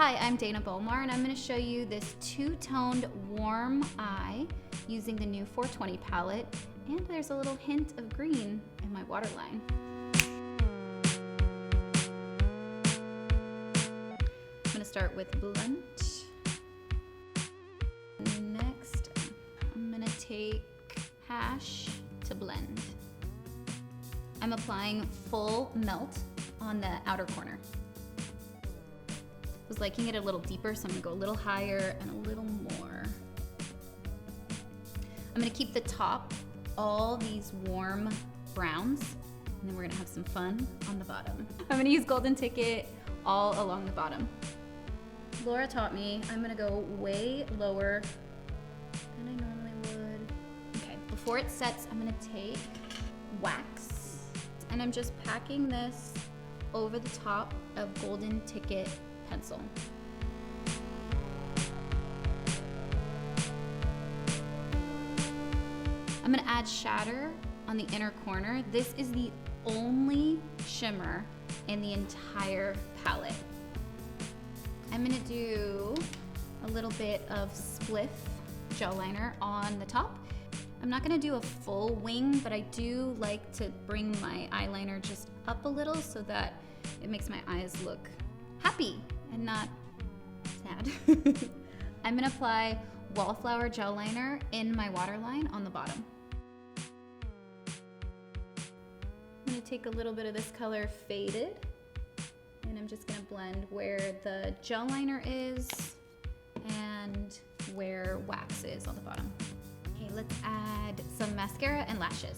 Hi, I'm Dana Bomar, and I'm going to show you this two-toned warm eye using the new 420 palette, and there's a little hint of green in my waterline. I'm going to start with blunt. Next, I'm going to take hash to blend. I'm applying full melt on the outer corner. I was liking it a little deeper, so I'm gonna go a little higher and a little more. I'm gonna keep the top all these warm browns, and then we're gonna have some fun on the bottom. I'm gonna use Golden Ticket all along the bottom. Laura taught me I'm gonna go way lower than I normally would. Okay, before it sets, I'm gonna take wax, and I'm just packing this over the top of Golden Ticket pencil. I'm gonna add shatter on the inner corner. This is the only shimmer in the entire palette. I'm gonna do a little bit of Spliff gel liner on the top. I'm not gonna do a full wing, but I do like to bring my eyeliner just up a little so that it makes my eyes look happy and not sad. I'm gonna apply Wallflower gel liner in my waterline on the bottom. I'm gonna take a little bit of this color Faded, and I'm just gonna blend where the gel liner is and where wax is on the bottom. Okay, let's add some mascara and lashes.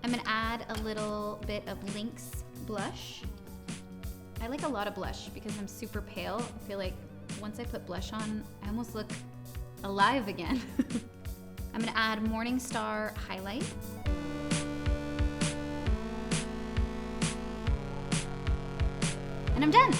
I'm gonna add a little bit of Lynx blush. I like a lot of blush because I'm super pale. I feel like once I put blush on, I almost look alive again. I'm gonna add Morning Star highlight. And I'm done.